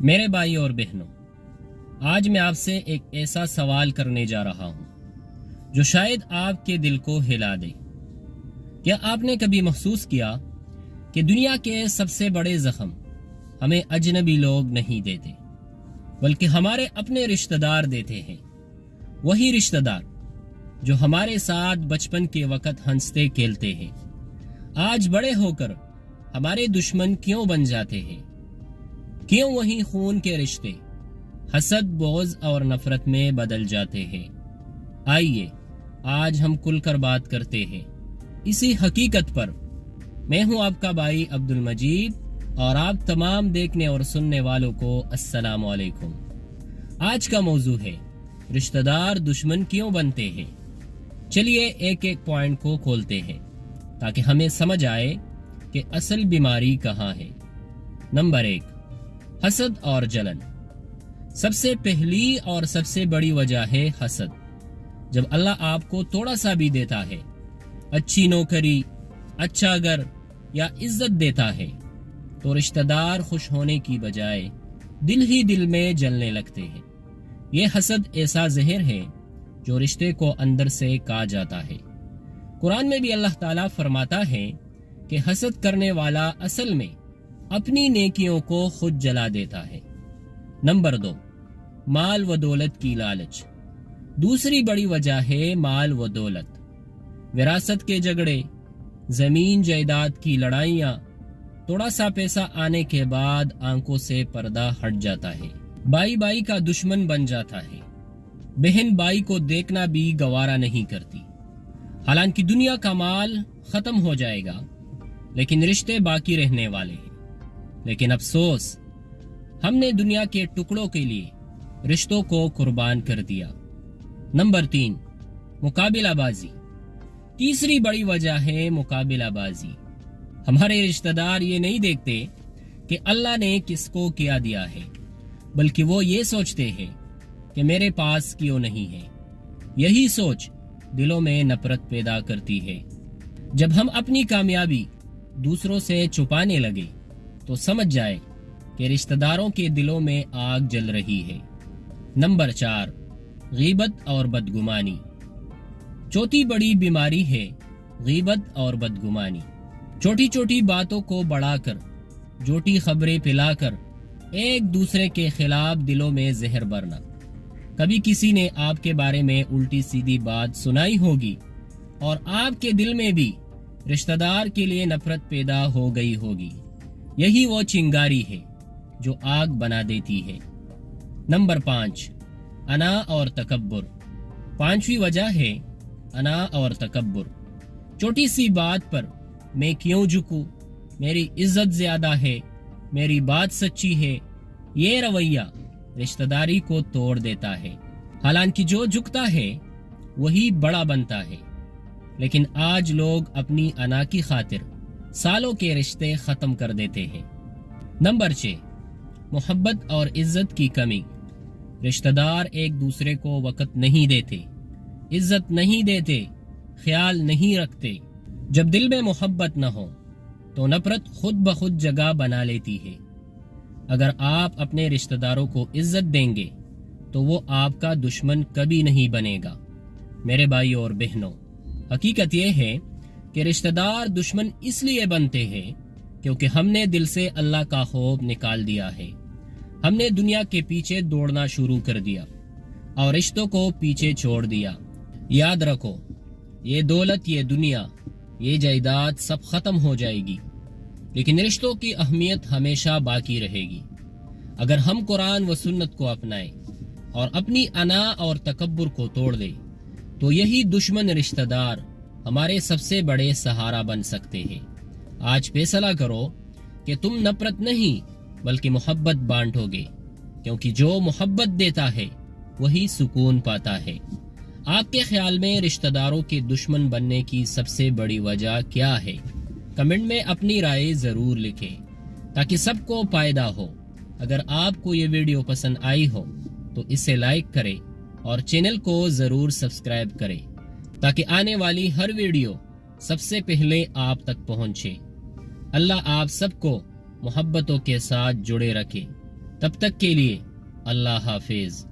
میرے بھائی اور بہنوں، آج میں آپ سے ایک ایسا سوال کرنے جا رہا ہوں جو شاید آپ کے دل کو ہلا دے۔ کیا آپ نے کبھی محسوس کیا کہ دنیا کے سب سے بڑے زخم ہمیں اجنبی لوگ نہیں دیتے بلکہ ہمارے اپنے رشتہ دار دیتے ہیں؟ وہی رشتہ دار جو ہمارے ساتھ بچپن کے وقت ہنستے کھیلتے ہیں، آج بڑے ہو کر ہمارے دشمن کیوں بن جاتے ہیں؟ کیوں وہی خون کے رشتے حسد، بغض اور نفرت میں بدل جاتے ہیں؟ آئیے آج ہم کھل کر بات کرتے ہیں اسی حقیقت پر۔ میں ہوں آپ کا بھائی عبد المجید اور آپ تمام دیکھنے اور سننے والوں کو السلام علیکم۔ آج کا موضوع ہے رشتہ دار دشمن کیوں بنتے ہیں۔ چلیے ایک ایک پوائنٹ کو کھولتے ہیں تاکہ ہمیں سمجھ آئے کہ اصل بیماری کہاں ہے۔ نمبر 1، حسد اور جلن۔ سب سے پہلی اور سب سے بڑی وجہ ہے حسد۔ جب اللہ آپ کو تھوڑا سا بھی دیتا ہے، اچھی نوکری، اچھا گھر یا عزت دیتا ہے، تو رشتہ دار خوش ہونے کی بجائے دل ہی دل میں جلنے لگتے ہیں۔ یہ حسد ایسا زہر ہے جو رشتے کو اندر سے کھا جاتا ہے۔ قرآن میں بھی اللہ تعالیٰ فرماتا ہے کہ حسد کرنے والا اصل میں اپنی نیکیوں کو خود جلا دیتا ہے۔ نمبر 2، مال و دولت کی لالچ۔ دوسری بڑی وجہ ہے مال و دولت۔ وراثت کے جھگڑے، زمین جائیداد کی لڑائیاں، تھوڑا سا پیسہ آنے کے بعد آنکھوں سے پردہ ہٹ جاتا ہے۔ بھائی بھائی کا دشمن بن جاتا ہے۔ بہن بھائی کو دیکھنا بھی گوارا نہیں کرتی۔ حالانکہ دنیا کا مال ختم ہو جائے گا لیکن رشتے باقی رہنے والے ہیں۔ لیکن افسوس، ہم نے دنیا کے ٹکڑوں کے لیے رشتوں کو قربان کر دیا۔ نمبر 3، مقابلہ بازی۔ تیسری بڑی وجہ ہے مقابلہ بازی۔ ہمارے رشتہ دار یہ نہیں دیکھتے کہ اللہ نے کس کو کیا دیا ہے، بلکہ وہ یہ سوچتے ہیں کہ میرے پاس کیوں نہیں ہے۔ یہی سوچ دلوں میں نفرت پیدا کرتی ہے۔ جب ہم اپنی کامیابی دوسروں سے چھپانے لگے تو سمجھ جائے کہ رشتہ داروں کے دلوں میں آگ جل رہی ہے۔ نمبر 4، غیبت اور بدگمانی۔ چوتھی بڑی بیماری ہے غیبت اور بدگمانی۔ چھوٹی چھوٹی باتوں کو بڑھا کر، جھوٹی خبریں پھیلا کر ایک دوسرے کے خلاف دلوں میں زہر بھرنا۔ کبھی کسی نے آپ کے بارے میں الٹی سیدھی بات سنائی ہوگی اور آپ کے دل میں بھی رشتہ دار کے لیے نفرت پیدا ہو گئی ہوگی۔ یہی وہ چنگاری ہے جو آگ بنا دیتی ہے۔ نمبر 5، انا اور تکبر۔ پانچویں وجہ ہے انا اور تکبر۔ چھوٹی سی بات پر میں کیوں جھکوں، میری عزت زیادہ ہے، میری بات سچی ہے، یہ رویہ رشتہ داری کو توڑ دیتا ہے۔ حالانکہ جو جھکتا ہے وہی بڑا بنتا ہے۔ لیکن آج لوگ اپنی انا کی خاطر سالوں کے رشتے ختم کر دیتے ہیں۔ نمبر 6، محبت اور عزت کی کمی۔ رشتہ دار ایک دوسرے کو وقت نہیں دیتے، عزت نہیں دیتے، خیال نہیں رکھتے۔ جب دل میں محبت نہ ہو تو نفرت خود بخود جگہ بنا لیتی ہے۔ اگر آپ اپنے رشتہ داروں کو عزت دیں گے تو وہ آپ کا دشمن کبھی نہیں بنے گا۔ میرے بھائی اور بہنوں، حقیقت یہ ہے کہ رشتہ دار دشمن اس لیے بنتے ہیں کیونکہ ہم نے دل سے اللہ کا خوف نکال دیا ہے۔ ہم نے دنیا کے پیچھے دوڑنا شروع کر دیا اور رشتوں کو پیچھے چھوڑ دیا۔ یاد رکھو، یہ دولت، یہ دنیا، یہ جائیداد سب ختم ہو جائے گی لیکن رشتوں کی اہمیت ہمیشہ باقی رہے گی۔ اگر ہم قرآن و سنت کو اپنائیں اور اپنی انا اور تکبر کو توڑ دیں تو یہی دشمن رشتہ دار ہمارے سب سے بڑے سہارا بن سکتے ہیں۔ آج فیصلہ کرو کہ تم نفرت نہیں بلکہ محبت بانٹو گے، کیونکہ جو محبت دیتا ہے وہی سکون پاتا ہے۔ آپ کے خیال میں رشتہ داروں کے دشمن بننے کی سب سے بڑی وجہ کیا ہے؟ کمنٹ میں اپنی رائے ضرور لکھیں تاکہ سب کو فائدہ ہو۔ اگر آپ کو یہ ویڈیو پسند آئی ہو تو اسے لائک کریں اور چینل کو ضرور سبسکرائب کریں تاکہ آنے والی ہر ویڈیو سب سے پہلے آپ تک پہنچے۔ اللہ آپ سب کو محبتوں کے ساتھ جڑے رکھے۔ تب تک کے لیے اللہ حافظ۔